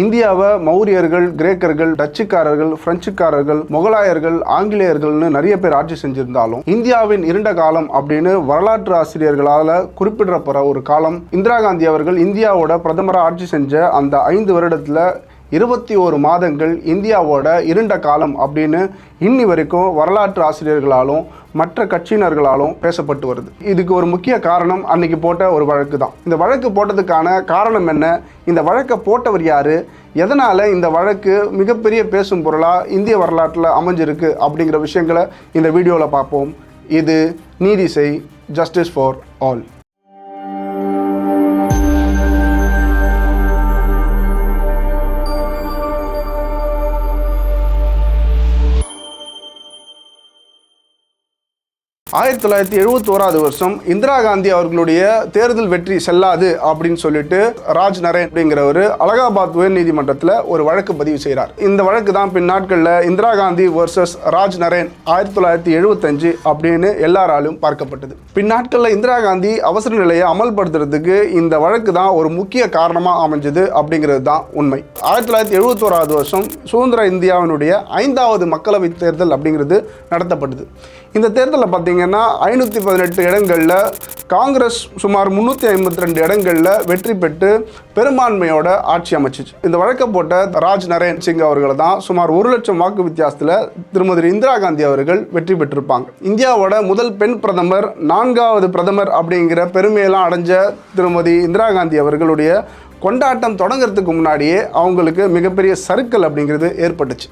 இந்தியாவை மௌரியர்கள், கிரேக்கர்கள், டச்சுக்காரர்கள், பிரெஞ்சுக்காரர்கள், முகலாயர்கள், ஆங்கிலேயர்கள்னு நிறைய பேர் ஆட்சி செஞ்சிருந்தாலும் இந்தியாவின் இருண்ட காலம் அப்படின்னு வரலாற்று ஆசிரியர்களால் குறிப்பிடப்படுற ஒரு காலம் இந்திரா காந்தி அவர்கள் இந்தியாவோட பிரதமராக ஆட்சி செஞ்ச அந்த 5 வருடத்தில் 21 மாதங்கள் இந்தியாவோட இருண்ட காலம் அப்படின்னு இன்னி வரைக்கும் வரலாற்று ஆசிரியர்களாலும் மற்ற கட்சியினர்களாலும் பேசப்பட்டு வருது. இதுக்கு ஒரு முக்கிய காரணம் அன்னைக்கு போட்ட ஒரு வழக்கு தான். இந்த வழக்கு போட்டதுக்கான காரணம் என்ன, இந்த வழக்கை போட்டவர் யாரு, எதனால் இந்த வழக்கு மிகப்பெரிய பேசும் பொருளாக இந்திய வரலாற்றில் அமைஞ்சிருக்கு அப்படிங்கிற விஷயங்களை இந்த வீடியோவில் பார்ப்போம். இது நீதி செய், ஜஸ்டிஸ் ஃபார் ஆல். ஆயிரத்தி 1971 வருஷம் இந்திரா காந்தி அவர்களுடைய தேர்தல் வெற்றி செல்லாது அப்படின்னு சொல்லிட்டு ராஜ் நரேன் அப்படிங்கிறவர் அலகாபாத் உயர் நீதிமன்றத்தில் ஒரு வழக்கு பதிவு செய்கிறார். இந்த வழக்கு தான் பின் நாட்களில் இந்திரா காந்தி வர்சஸ் ராஜ் நரேன் 1975 அப்படின்னு எல்லாராலும் பார்க்கப்பட்டது. பின் நாட்களில் இந்திரா காந்தி அவசர நிலையை அமல்படுத்துறதுக்கு இந்த வழக்கு தான் ஒரு முக்கிய காரணமாக அமைஞ்சது அப்படிங்கிறது தான் உண்மை. 1971 வருஷம் சுதந்திர இந்தியாவினுடைய 5வது மக்களவை தேர்தல் அப்படிங்கிறது நடத்தப்பட்டது. இந்த தேர்தலில் பார்த்தீங்கன்னா 518 இடங்களில் காங்கிரஸ் சுமார் 352 இடங்களில் வெற்றி பெற்று பெரும்பான்மையோட ஆட்சி அமைச்சிச்சு. இந்த வழக்கை போட்ட ராஜ் நரேன் சிங் அவர்களை தான் சுமார் 1 லட்சம் வாக்கு வித்தியாசத்தில் திருமதி இந்திரா காந்தி அவர்கள் வெற்றி பெற்றிருப்பாங்க. இந்தியாவோட முதல் பெண் பிரதமர், 4வது பிரதமர் அப்படிங்கிற பெருமையெல்லாம் அடைஞ்ச திருமதி இந்திரா காந்தி அவர்களுடைய கொண்டாட்டம் தொடங்கிறதுக்கு முன்னாடியே அவங்களுக்கு மிகப்பெரிய சறுக்கல் அப்படிங்கிறது ஏற்பட்டுச்சு.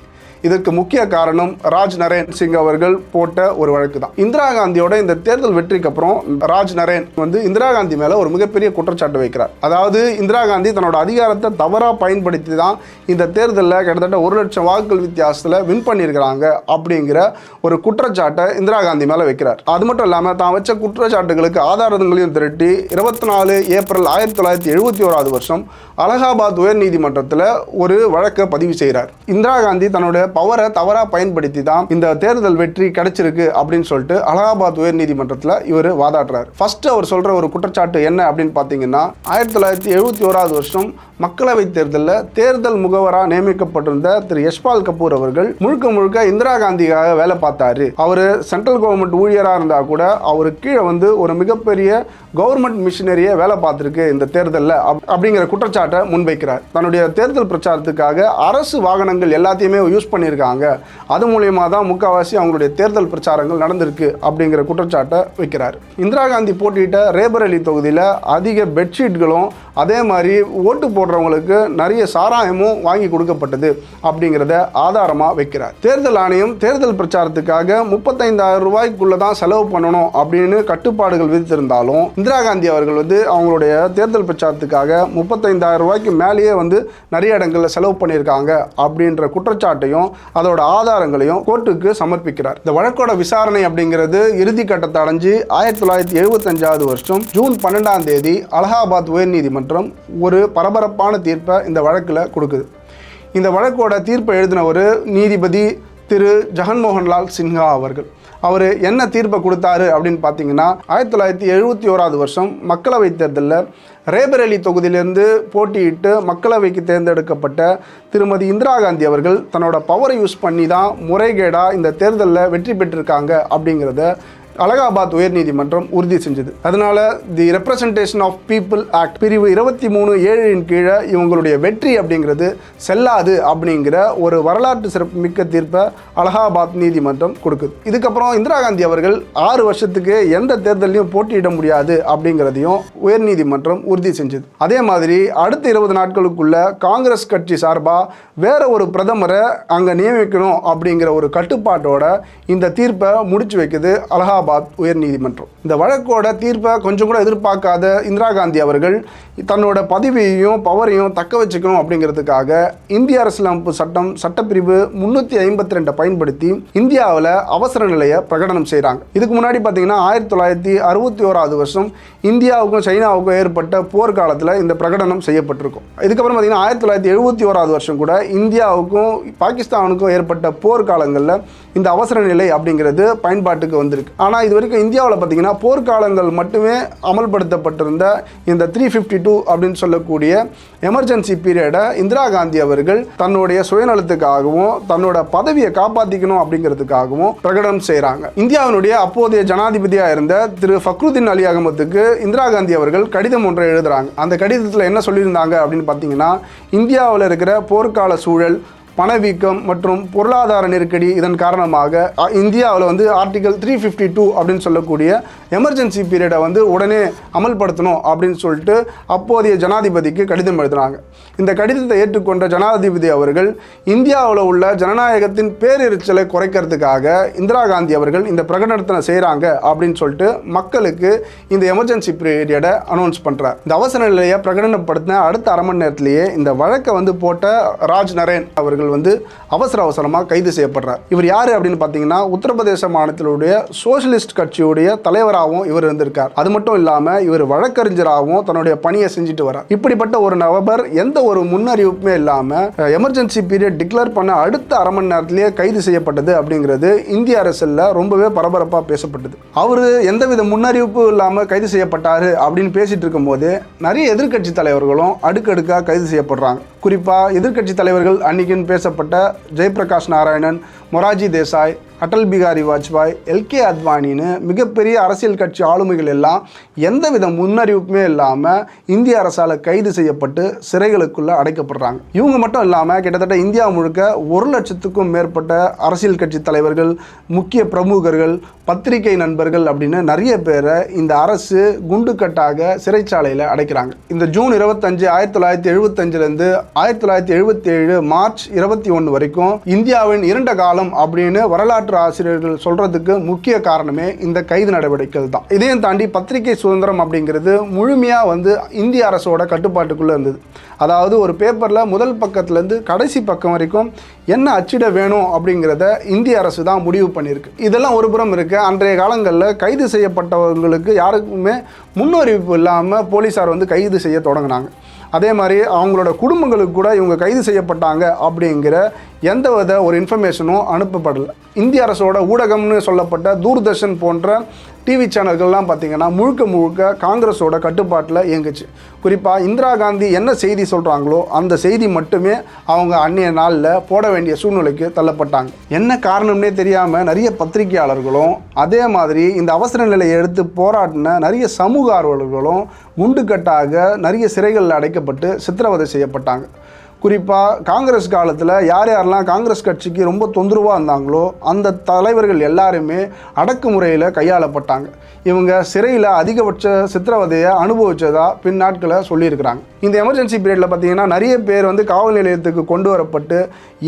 இதற்கு முக்கிய காரணம் ராஜ் நரேன் சிங் அவர்கள் போட்ட ஒரு வழக்கு தான். இந்திரா காந்தியோட இந்த தேர்தல் வெற்றிக்கு அப்புறம் ராஜ் நரேன் இந்திரா காந்தி மேல ஒரு மிகப்பெரிய குற்றச்சாட்டு வைக்கிறார். அதாவது இந்திரா காந்தி தன்னோட அதிகாரத்தை தவறா பயன்படுத்தி தான் இந்த தேர்தலில் கிட்டத்தட்ட 1 லட்சம் வாக்குகள் வித்தியாசத்தில் வின் பண்ணியிருக்கிறாங்க அப்படிங்கிற ஒரு குற்றச்சாட்டை இந்திரா காந்தி மேல வைக்கிறார். அது மட்டும் இல்லாமல் தான் வச்ச குற்றச்சாட்டுகளுக்கு ஆதாரங்களையும் திரட்டி 24 ஏப்ரல் 1971 வருஷம் அலகாபாத் உயர் நீதிமன்றத்தில் ஒரு வழக்கை பதிவு செய்கிறார். இந்திரா காந்தி தன்னுடைய பவரை தவறாக பயன்படுத்தி தான் இந்த தேர்தல் வெற்றி கிடைச்சிருக்கு அப்படின்னு சொல்லிட்டு அலகாபாத் உயர் நீதிமன்றத்தில் இவர் வாதாடுறார். ஃபர்ஸ்ட் அவர் சொல்ற ஒரு குற்றச்சாட்டு என்ன அப்படின்னு பார்த்தீங்கன்னா 1971 வருஷம் மக்களவை தேர்தலில் தேர்தல் முகவராக நியமிக்கப்பட்டிருந்த திரு யஷ்பால் கபூர் அவர்கள் முழுக்க இந்திரா காந்திக்காக வேலை பார்த்தாரு. அவர் சென்ட்ரல் கவர்மெண்ட் ஊழியராக இருந்தால் கூட அவரு கீழே ஒரு மிகப்பெரிய கவர்மெண்ட் மிஷினரியை வேலை பார்த்துருக்கு இந்த தேர்தலில் அப்படிங்கிற குற்றச்சாட்டை முன்வைக்கிறார். தன்னுடைய தேர்தல் பிரச்சாரத்துக்காக அரசு வாகனங்கள் எல்லாத்தையுமே யூஸ் பண்ணியிருக்காங்க, அது மூலியமாக தான் முக்கால்வாசி அவங்களுடைய தேர்தல் பிரச்சாரங்கள் நடந்திருக்கு அப்படிங்கிற குற்றச்சாட்டை வைக்கிறார். இந்திரா காந்தி போட்டியிட்ட ரேபரேலி தொகுதியில் அதிக பெட்ஷீட்களும் அதே மாதிரி ஓட்டு போடுறவங்களுக்கு நிறைய சாராயமும் வாங்கி கொடுக்கப்பட்டது அப்படிங்கிறத ஆதாரமாக வைக்கிறார். தேர்தல் ஆணையம் தேர்தல் பிரச்சாரத்துக்காக 35,000 ரூபாய்க்குள்ள தான் செலவு பண்ணணும் அப்படின்னு கட்டுப்பாடுகள் விதித்திருந்தாலும் இந்திரா காந்தி அவர்கள் அவங்களுடைய தேர்தல் பிரச்சாரத்துக்காக 35,000 ரூபாய்க்கு மேலேயே நிறைய இடங்களில் செலவு பண்ணியிருக்காங்க அப்படின்ற குற்றச்சாட்டையும் அதோட ஆதாரங்களையும் கோர்ட்டுக்கு சமர்ப்பிக்கிறார். இந்த வழக்கோட விசாரணை அப்படிங்கிறது இறுதி கட்டத்தை அடைஞ்சு 1975 வருஷம் ஜூன் 12ஆம் தேதி அலகாபாத் உயர் நீதிமன்றம் ஒரு பரபரப்பான தீர்ப்பை இந்த வழக்கில் கொடுக்குது. இந்த வழக்கோட தீர்ப்பை எழுதின நீதிபதி திரு ஜெகன்மோகன்லால் சின்ஹா அவர்கள். அவர் என்ன தீர்ப்பை கொடுத்தாரு அப்படின்னு பார்த்தீங்கன்னா 1971 வருஷம் மக்களவை தேர்தலில் ரேபரேலி தொகுதியிலிருந்து போட்டியிட்டு மக்களவைக்கு தேர்ந்தெடுக்கப்பட்ட திருமதி இந்திரா காந்தி அவர்கள் தன்னோட பவரை யூஸ் பண்ணி தான் முறைகேடாக இந்த தேர்தலில் வெற்றி பெற்றிருக்காங்க அப்படிங்கிறத அலகாபாத் உயர் நீதிமன்றம் உறுதி செஞ்சது. அதனால தி ரெப்ரசன்டேஷன் ஆஃப் பீப்புள் ஆக்ட் பிரிவு 23(7) கீழே இவங்களுடைய வெற்றி அப்படிங்கிறது செல்லாது அப்படிங்கிற ஒரு வரலாற்று சிறப்பு மிக்க தீர்ப்பை அலகாபாத் நீதிமன்றம் கொடுக்குது. இதுக்கப்புறம் இந்திரா காந்தி அவர்கள் 6 வருஷத்துக்கு எந்த தேர்தலையும் போட்டியிட முடியாது அப்படிங்கிறதையும் உயர் நீதிமன்றம் உறுதி செஞ்சது. அதே மாதிரி அடுத்த 20 நாட்களுக்குள்ள காங்கிரஸ் கட்சி சார்பாக வேற ஒரு பிரதமரை அங்கே நியமிக்கணும் அப்படிங்கிற ஒரு கட்டுப்பாட்டோட இந்த தீர்ப்பை முடிச்சு வைக்குது அலகாபாத் உயர் நீதிமன்றம். இந்த வழக்கோட தீர்ப்பை கொஞ்சம் கூட எதிர்பார்க்காத இந்திரா காந்தி அவர்கள் தன்னோட பதவியையும் பவரையும் தக்க வச்சுக்கணும் அப்படிங்கிறதுக்காக இந்திய அரசியலமைப்பு சட்டம் சட்டப்பிரிவு 352 பயன்படுத்தி இந்தியாவில் அவசர நிலையை பிரகடனம் செய்கிறாங்க. இதுக்கு முன்னாடி பார்த்தீங்கன்னா 1961 வருஷம் இந்தியாவுக்கும் சைனாவுக்கும் ஏற்பட்ட போர்க்காலத்தில் இந்த பிரகடனம் செய்யப்பட்டிருக்கும். இதுக்கப்புறம் பார்த்தீங்கன்னா 1971 வருஷம் கூட இந்தியாவுக்கும் பாகிஸ்தானுக்கும் ஏற்பட்ட போர்க்காலங்களில் இந்த அவசர நிலை அப்படிங்கிறது பயன்பாட்டுக்கு வந்திருக்கு. ஆனால் இது வரைக்கும் இந்தியாவில் பார்த்தீங்கன்னா போர்க்காலங்கள் மட்டுமே அமல்படுத்தப்பட்டிருந்த இந்த 352 அப்படின்னு சொல்லக்கூடிய எமர்ஜென்சி பீரியடை இந்திரா காந்தி அவர்கள் தன்னுடைய சுயநலத்துக்காகவும் தன்னோட பதவியை காப்பாற்றிக்கணும் அப்படிங்கிறதுக்காகவும் பிரகடனம் செய்கிறாங்க. இந்தியாவினுடைய அப்போதைய ஜனாதிபதியாக இருந்த திரு ஃபக்ருதீன் அலி அகமதுக்கு இந்திரா காந்தி அவர்கள் கடிதம் ஒன்றை எழுதுறாங்க. அந்த கடிதத்தில் என்ன சொல்லியிருந்தாங்க அப்படின்னு பார்த்தீங்கன்னா, இந்தியாவில் இருக்கிற போர்க்கால சூழல், பணவீக்கம் மற்றும் பொருளாதார நெருக்கடி இதன் காரணமாக இந்தியாவில் வந்து ஆர்டிகல் 352 அப்படின்னு சொல்லக்கூடிய எமர்ஜென்சி பீரியடை வந்து உடனே அமல்படுத்தணும் அப்படின்னு சொல்லிட்டு அப்போதைய ஜனாதிபதிக்கு கடிதம் எழுதுனாங்க. இந்த கடிதத்தை ஏற்றுக்கொண்ட ஜனாதிபதி அவர்கள் இந்தியாவில் உள்ள ஜனநாயகத்தின் பேரெரிச்சலை குறைக்கிறதுக்காக இந்திரா காந்தி அவர்கள் இந்த பிரகடனத்தை செய்கிறாங்க அப்படின்னு சொல்லிட்டு மக்களுக்கு இந்த எமர்ஜென்சி பீரியடை அனௌன்ஸ் பண்ணுறார். இந்த அவசர நிலையை பிரகடனப்படுத்தின அடுத்த அரை மணி நேரத்திலேயே இந்த வழக்கை வந்து போட்ட ராஜ் நரேன் அவர்கள் வந்து அவசரமாக கைது செய்யப்படுறார். இவர் யாரு அப்படின்னு பார்த்தீங்கன்னா, உத்தரப்பிரதேச மாநிலத்தினுடைய சோசியலிஸ்ட் கட்சியுடைய தலைவராகவும் இவர் இருந்திருக்கார். அது மட்டும் இல்லாமல் இவர் வழக்கறிஞராகவும் தன்னுடைய பணியை செஞ்சுட்டு வரார். இப்படிப்பட்ட ஒரு நபர் எந்த ஒரு முன்னறிவிப்புமே இல்லாமல் எமர்ஜென்சி பீரியட் டிக்ளேர் பண்ண அடுத்த அரை மணி நேரத்திலேயே கைது செய்யப்பட்டது அப்படிங்கிறது இந்திய அரசில் ரொம்பவே பரபரப்பாக பேசப்பட்டது. அவர் எந்தவித முன்னறிவிப்பு இல்லாமல் கைது செய்யப்பட்டாரு அப்படின்னு பேசிட்டு இருக்கும் போது நிறைய எதிர்க்கட்சி தலைவர்களும் அடுக்கடுக்காக கைது செய்யப்படுறாங்க. குறிப்பாக எதிர்க்கட்சி தலைவர்கள் அன்னைக்குன்னு பேசப்பட்ட ஜெயபிரகாஷ் நாராயணன், மொராஜி தேசாய், அடல் பிகாரி வாஜ்பாய், எல்கே அத்வானின்னு மிகப்பெரிய அரசியல் கட்சி ஆளுமைகள் எல்லாம் எந்தவித முன்னறிவிப்புமே இல்லாமல் இந்திய அரசால் கைது செய்யப்பட்டு சிறைகளுக்குள்ளே அடைக்கப்படுறாங்க. இவங்க மட்டும் இல்லாமல் கிட்டத்தட்ட இந்தியா முழுக்க 1,00,000க்கும் மேற்பட்ட அரசியல் கட்சி தலைவர்கள், முக்கிய பிரமுகர்கள், பத்திரிகை நண்பர்கள் அப்படின்னு நிறைய பேரை இந்த அரசு குண்டுக்கட்டாக சிறைச்சாலையில் அடைக்கிறாங்க. இந்த ஜூன் 25, 1975 1977 மார்ச் 21 வரைக்கும் இந்தியாவின் இருண்ட காலம் அப்படின்னு வரலாற்று ஆசிரியர்கள் சொல்றதுக்கு முக்கிய காரணமே இந்த கைது நடவடிக்கைகள் தான். இதையும் தாண்டி பத்திரிகை சுதந்திரம் அப்படிங்கிறது முழுமையா வந்து இந்திய அரசோட கட்டுப்பாட்டுக்குள்ள இருந்தது. அதாவது ஒரு பேப்பர்ல முதல் பக்கத்திலேருந்து கடைசி பக்கம் வரைக்கும் என்ன அச்சிட வேணும் அப்படிங்கிறத இந்திய அரசு தான் முடிவு பண்ணியிருக்கு. இதெல்லாம் ஒரு புறம் இருக்கு. அன்றைய காலங்களில் கைது செய்யப்பட்டவங்களுக்கு யாருக்குமே முன்னறிவிப்பு இல்லாமல் போலீஸார் வந்து கைது செய்ய தொடங்கினாங்க. அதே மாதிரி அவங்களோட குடும்பங்களுக்கு கூட இவங்க கைது செய்யப்பட்டாங்க அப்படிங்கிற எந்தவித ஒரு இன்ஃபர்மேஷனும் அனுப்பப்படலை. இந்திய அரசோட ஊடகம்னு சொல்லப்பட்ட தூர்தர்ஷன் போன்ற டிவி சேனல்கள்லாம் பார்த்திங்கன்னா முழுக்க காங்கிரஸோட கட்டுப்பாட்டில் இயங்குச்சு. குறிப்பாக இந்திரா காந்தி என்ன செய்தி சொல்கிறாங்களோ அந்த செய்தி மட்டுமே அவங்க அன்றைய நாளில் போட வேண்டிய சூழ்நிலைக்கு தள்ளப்பட்டாங்க. என்ன காரணம்னே தெரியாமல் நிறைய பத்திரிகையாளர்களும் அதே மாதிரி இந்த அவசர நிலையை எடுத்து போராடின நிறைய சமூக ஆர்வலர்களும் குண்டுக்கட்டாக நிறைய சிறைகளில் அடைக்கப்பட்டு சித்திரவதை செய்யப்பட்டாங்க. குறிப்பாக காங்கிரஸ் காலத்தில் யாரெல்லாம் காங்கிரஸ் கட்சிக்கு ரொம்ப தொந்தரவாக இருந்தாங்களோ அந்த தலைவர்கள் எல்லாருமே அடக்குமுறையில் கையாளப்பட்டாங்க. இவங்க சிறையில் அதிகபட்ச சித்திரவதையை அனுபவித்ததா பின் நாட்களை சொல்லியிருக்கிறாங்க. இந்த எமர்ஜென்சி பீரியடில் பார்த்திங்கன்னா நிறைய பேர் வந்து காவல் நிலையத்துக்கு கொண்டு வரப்பட்டு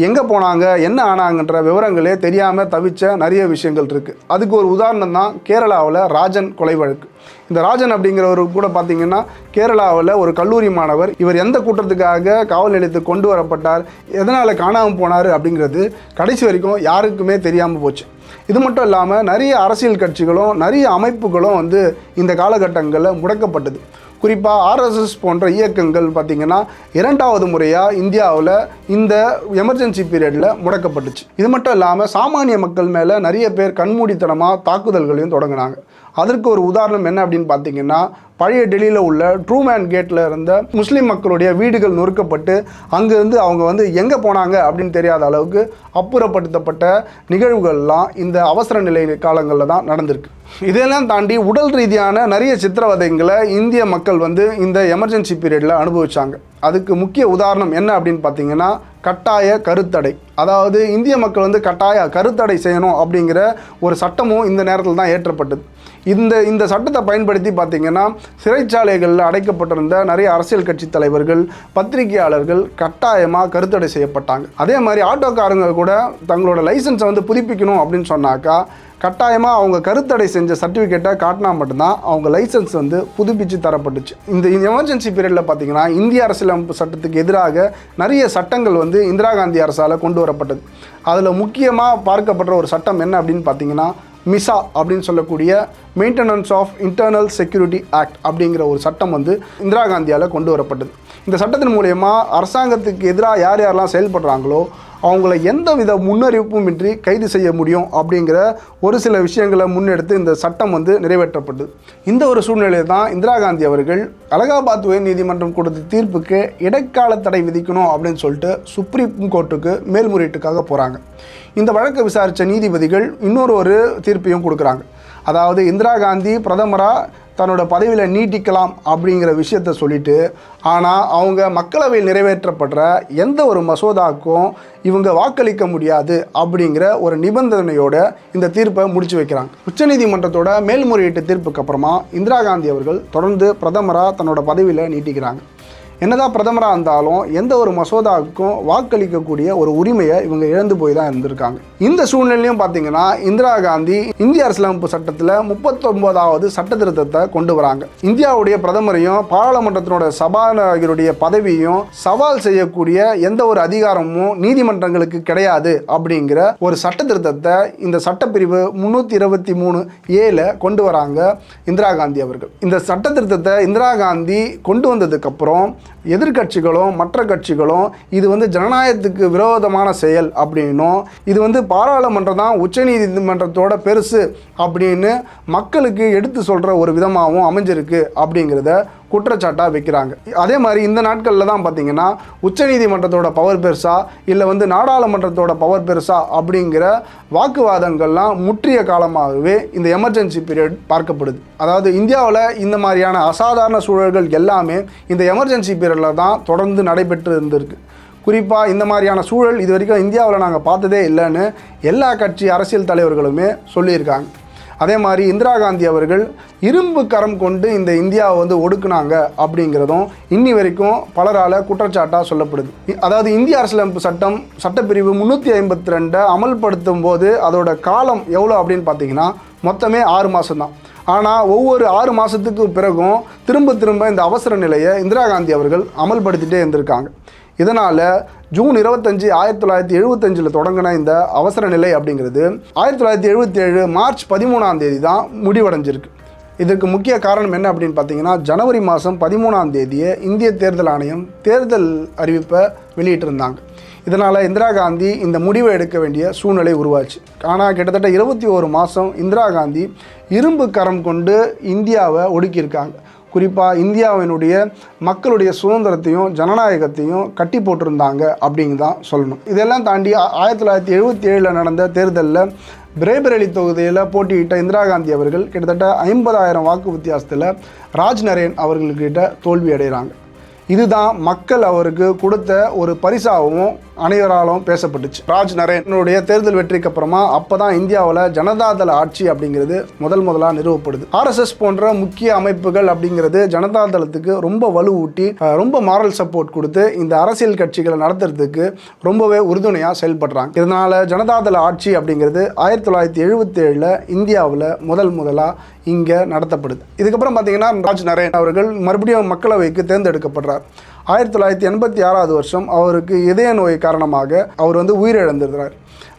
எங்கே போனாங்க என்ன ஆனாங்கன்ற விவரங்களே தெரியாமல் தவிச்ச நிறைய விஷயங்கள் இருக்குது. அதுக்கு ஒரு உதாரணம் தான் கேரளாவில் ராஜன் கொலை வழக்கு. இந்த ராஜன் அப்படிங்கிறவர் கூட பார்த்திங்கன்னா கேரளாவில் ஒரு கல்லூரி மாணவர். இவர் எந்த கூட்டத்துக்காக காவல் நிலையத்துக்கு கொண்டு வரப்பட்டார், எதனால் காணாமல் போனார் அப்படிங்கிறது கடைசி வரைக்கும் யாருக்குமே தெரியாமல் போச்சு. இது மட்டும் இல்லாமல் நிறைய அரசியல் கட்சிகளும் நிறைய அமைப்புகளும் வந்து இந்த காலகட்டங்களில் முடக்கப்பட்டது. குறிப்பாக ஆர்எஸ்எஸ் போன்ற இயக்கங்கள் பார்த்திங்கன்னா 2வது முறையாக இந்தியாவில் இந்த எமர்ஜென்சி பீரியடில் முடக்கப்பட்டுச்சு. இது மட்டும் இல்லாமல் சாமானிய மக்கள் மேலே நிறைய பேர் கண்மூடித்தனமாக தாக்குதல்களையும் தொடங்கினாங்க. அதற்கு ஒரு உதாரணம் என்ன அப்படின்னு பார்த்தீங்கன்னா, பழைய டெல்லியில் உள்ள ட்ரூமேன் கேட்டில் இருந்த முஸ்லீம் மக்களுடைய வீடுகள் நொறுக்கப்பட்டு அங்கேருந்து அவங்க வந்து எங்கே போனாங்க அப்படின்னு தெரியாத அளவுக்கு அப்புறப்படுத்தப்பட்ட நிகழ்வுகள்லாம் இந்த அவசர நிலை காலங்களில் தான் நடந்திருக்கு. இதெல்லாம் தாண்டி உடல் ரீதியான நிறைய சித்திரவதைகளை இந்திய மக்கள் வந்து இந்த எமர்ஜென்சி பீரியடில் அனுபவிச்சாங்க. அதுக்கு முக்கிய உதாரணம் என்ன அப்படின்னு பார்த்தீங்கன்னா, கட்டாய கருத்தடை. அதாவது இந்திய மக்கள் வந்து கட்டாய கருத்தடை செய்யணும் அப்படிங்கிற ஒரு சட்டமும் இந்த நேரத்தில் தான் ஏற்றப்பட்டது. இந்த சட்டத்தை பயன்படுத்தி பார்த்திங்கன்னா சிறைச்சாலைகளில் அடைக்கப்பட்டிருந்த நிறைய அரசியல் கட்சி தலைவர்கள், பத்திரிகையாளர்கள் கட்டாயமாக கருத்தடை செய்யப்பட்டாங்க. அதே மாதிரி ஆட்டோக்காரங்க கூட தங்களோட லைசன்ஸை வந்து புதுப்பிக்கணும் அப்படின்னு சொன்னாக்கா கட்டாயமாக அவங்க கருத்தடை செஞ்ச சர்டிஃபிகேட்டை காட்டினா மட்டும்தான் அவங்க லைசன்ஸ் வந்து புதுப்பிச்சு தரப்பட்டுச்சு. இந்த எமர்ஜென்சி பீரியடில் பார்த்திங்கன்னா இந்திய அரசியலமைப்பு சட்டத்துக்கு எதிராக நிறைய சட்டங்கள் வந்து இந்திரா காந்தி அரசால் கொண்டு வரப்பட்டது. அதில் முக்கியமாக பார்க்கப்படுற ஒரு சட்டம் என்ன அப்படின்னு பார்த்தீங்கன்னா, மிசா அப்படின்னு சொல்லக்கூடிய maintenance of internal security act அப்படிங்கிற ஒரு சட்டம் வந்து இந்திரா காந்தியால் கொண்டு வரப்பட்டது. இந்த சட்டத்தின் மூலயமா அரசாங்கத்துக்கு எதிராக யாரெல்லாம் செயல்படுறாங்களோ அவங்கள எந்தவித முன்னறிவிப்புமின்றி கைது செய்ய முடியும் அப்படிங்கிற ஒரு சில விஷயங்களை முன்னெடுத்து இந்த சட்டம் வந்து நிறைவேற்றப்பட்டது. இந்த ஒரு சூழ்நிலையில் தான் இந்திரா காந்தி அவர்கள் அலகாபாத் உயர் நீதிமன்றம் கொடுத்த தீர்ப்புக்கு இடைக்கால தடை விதிக்கணும் அப்படின்னு சொல்லிட்டு சுப்ரீம் கோர்ட்டுக்கு மேல்முறையீட்டுக்காக போகிறாங்க. இந்த வழக்கை விசாரித்த நீதிபதிகள் இன்னொரு தீர்ப்பையும் கொடுக்குறாங்க. அதாவது இந்திரா காந்தி பிரதமராக தன்னோட பதவியில் நீட்டிக்கலாம் அப்படிங்கிற விஷயத்த சொல்லிட்டு, ஆனால் அவங்க மக்களவையில் நிறைவேற்றப்படுற எந்த ஒரு மசோதாவுக்கும் இவங்க வாக்களிக்க முடியாது அப்படிங்கிற ஒரு நிபந்தனையோட இந்த தீர்ப்பை முடிச்சு வைக்கிறாங்க. உச்சநீதிமன்றத்தோட மேல்முறையீட்டு தீர்ப்புக்கு அப்புறமா இந்திரா காந்தி அவர்கள் தொடர்ந்து பிரதமராக தன்னோட பதவியில் நீட்டிக்கிறாங்க. என்னதான் பிரதமராக இருந்தாலும் எந்த ஒரு மசோதாவுக்கும் வாக்களிக்கக்கூடிய ஒரு உரிமையை இவங்க இழந்து போய் தான் இருந்திருக்காங்க. இந்த சூழ்நிலையும் பார்த்தீங்கன்னா இந்திரா காந்தி இந்திய அரசியலமைப்பு சட்டத்தில் 39வது சட்ட திருத்தத்தை கொண்டு வராங்க. இந்தியாவுடைய பிரதமரையும் பாராளுமன்றத்தினோட சபாநாயகருடைய பதவியும் சவால் செய்யக்கூடிய எந்த ஒரு அதிகாரமும் நீதிமன்றங்களுக்கு கிடையாது அப்படிங்கிற ஒரு சட்ட திருத்தத்தை இந்த சட்டப்பிரிவு 323A கொண்டு வராங்க இந்திரா காந்தி அவர்கள். இந்த சட்ட திருத்தத்தை இந்திரா காந்தி கொண்டு வந்ததுக்கு அப்புறம் எதிர்கட்சிகளும் மற்ற கட்சிகளும் இது வந்து ஜனநாயகத்துக்கு விரோதமான செயல் அப்படின்னும், இது வந்து பாராளுமன்றம் தான் உச்சநீதிமன்றத்தோட பெருசு அப்படின்னு மக்களுக்கு எடுத்து சொல்கிற ஒரு விதமாகவும் அமைஞ்சிருக்கு அப்படிங்கிறத குற்றச்சாட்டாக வைக்கிறாங்க. அதே மாதிரி இந்த நாட்களில் தான் பார்த்தீங்கன்னா உச்சநீதிமன்றத்தோட பவர் பெருசா இல்லை வந்து நாடாளுமன்றத்தோட பவர் பெருசா அப்படிங்கிற வாக்குவாதங்கள்லாம் முற்றிய காலமாகவே இந்த எமர்ஜென்சி பீரியட் பார்க்கப்படுது. அதாவது இந்தியாவில் இந்த மாதிரியான அசாதாரண சூழல்கள் எல்லாமே இந்த எமர்ஜென்சி பீரியடில் தான் தொடர்ந்து நடைபெற்று இருந்திருக்கு. குறிப்பாக இந்த மாதிரியான சூழல் இது வரைக்கும் இந்தியாவில் நாங்கள் பார்த்ததே இல்லைன்னு எல்லா கட்சி அரசியல் தலைவர்களுமே சொல்லியிருக்காங்க. அதே மாதிரி இந்திரா காந்தி அவர்கள் இரும்பு கரம் கொண்டு இந்த இந்தியாவை வந்து ஒடுக்குனாங்க அப்படிங்கிறதும் இன்னி வரைக்கும் பலரால் குற்றச்சாட்டாக சொல்லப்படுது. அதாவது இந்திய அரசியலமைப்பு சட்டப்பிரிவு 352 அமல்படுத்தும் போது அதோட காலம் எவ்வளோ அப்படின்னு பார்த்தீங்கன்னா மொத்தமே 6 மாதம் தான். ஆனால் ஒவ்வொரு 6 மாதத்துக்கு பிறகும் திரும்ப இந்த அவசர நிலையை இந்திரா காந்தி அவர்கள் அமல்படுத்திகிட்டே இருந்திருக்காங்க. இதனால் ஜூன் 25, 1975 தொடங்கின இந்த அவசர நிலை அப்படிங்கிறது 1977 மார்ச் 13 தான் முடிவடைஞ்சிருக்கு. இதற்கு முக்கிய காரணம் என்ன அப்படின்னு பார்த்தீங்கன்னா, ஜனவரி மாதம் 13 இந்திய தேர்தல் ஆணையம் தேர்தல் அறிவிப்பை வெளியிட்டிருந்தாங்க. இதனால் இந்திரா காந்தி இந்த முடிவை எடுக்க வேண்டிய சூழ்நிலை உருவாச்சு. ஆனால் கிட்டத்தட்ட 21 மாதம் இந்திரா காந்தி இரும்பு கரம் கொண்டு இந்தியாவை ஒடுக்கியிருக்காங்க. குறிப்பாக இந்தியாவினுடைய மக்களுடைய சுதந்திரத்தையும் ஜனநாயகத்தையும் கட்டி போட்டிருந்தாங்க அப்படிங்க தான் சொல்லணும். இதெல்லாம் தாண்டி 1977 நடந்த தேர்தலில் பிரேபரேலி தொகுதியில் போட்டியிட்ட இந்திரா காந்தி அவர்கள் கிட்டத்தட்ட 50,000 வாக்கு வித்தியாசத்தில் ராஜ் நரேன் அவர்கள்கிட்ட தோல்வி அடைகிறாங்க. இதுதான் மக்கள் அவருக்கு கொடுத்த ஒரு பரிசாகவும் அனைவராலும் பேசப்பட்டுச்சு. ராஜ் நரேனுடைய தேர்தல் வெற்றிக்கு அப்புறமா அப்போ தான் இந்தியாவில் ஜனதாதள ஆட்சி அப்படிங்கிறது முதலாக நிறுவப்படுது. RSS போன்ற முக்கிய அமைப்புகள் அப்படிங்கிறது ஜனதாதளத்துக்கு ரொம்ப வலுவூட்டி ரொம்ப மாரல் சப்போர்ட் கொடுத்து இந்த அரசியல் கட்சிகளை நடத்துறதுக்கு ரொம்பவே உறுதுணையாக செயல்படுறாங்க. இதனால் ஜனதாதள ஆட்சி அப்படிங்கிறது 1977 இந்தியாவில் முதலாக இங்கே நடத்தப்படுது. இதுக்கப்புறம் பார்த்தீங்கன்னா ராஜ் நரேன் அவர்கள் மறுபடியும் மக்களவைக்கு தேர்ந்தெடுக்கப்படுறார். 1986 அவருக்கு இதய நோய் காரணமாக அவர் வந்து உயிரிழந்திருக்கிறார்.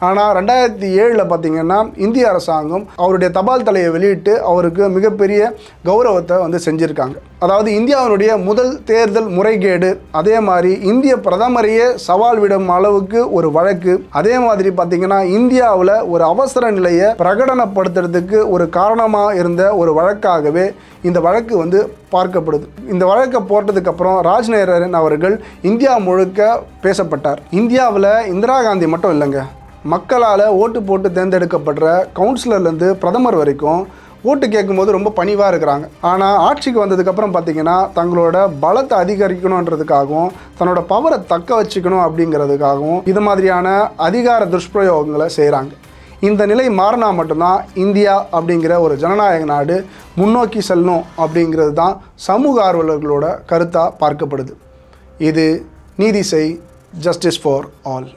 ஆனால் 2007 பார்த்தீங்கன்னா இந்திய அரசாங்கம் அவருடைய தபால் தலையை வெளியிட்டு அவருக்கு மிகப்பெரிய கௌரவத்தை வந்து செஞ்சுருக்காங்க. அதாவது இந்தியாவினுடைய முதல் தேர்தல் முறைகேடு, அதே மாதிரி இந்திய பிரதமரையே சவால் விடும் அளவுக்கு ஒரு வழக்கு, அதே மாதிரி பார்த்தீங்கன்னா இந்தியாவில் ஒரு அவசர நிலையை பிரகடனப்படுத்துறதுக்கு ஒரு காரணமாக இருந்த ஒரு வழக்காகவே இந்த வழக்கு வந்து பார்க்கப்படுது. இந்த வழக்கை போட்டதுக்கப்புறம் ராஜ் நரேன் அவர்கள் இந்தியா முழுக்க பேசப்பட்டார். இந்தியாவில் இந்திரா காந்தி மட்டும் இல்லைங்க, மக்களால் ஓட்டு போட்டு தேர்ந்தெடுக்கப்படுற கவுன்சிலர்லேருந்து பிரதமர் வரைக்கும் ஓட்டு கேட்கும்போது ரொம்ப பணிவாக இருக்கிறாங்க. ஆனால் ஆட்சிக்கு வந்ததுக்கப்புறம் பார்த்திங்கன்னா தங்களோட பலத்தை அதிகரிக்கணுன்றதுக்காகவும் தன்னோட பவரை தக்க வச்சுக்கணும் அப்படிங்கிறதுக்காகவும் இது மாதிரியான அதிகார துஷ்பிரயோகங்களை செய்கிறாங்க. இந்த நிலை மாறினா மட்டும்தான் இந்தியா அப்படிங்கிற ஒரு ஜனநாயக நாடு முன்னோக்கி செல்லணும் அப்படிங்கிறது தான் சமூக ஆர்வலர்களோட கருத்தாக பார்க்கப்படுது. இது நீதி செய், ஜஸ்டிஸ் ஃபார் ஆல்.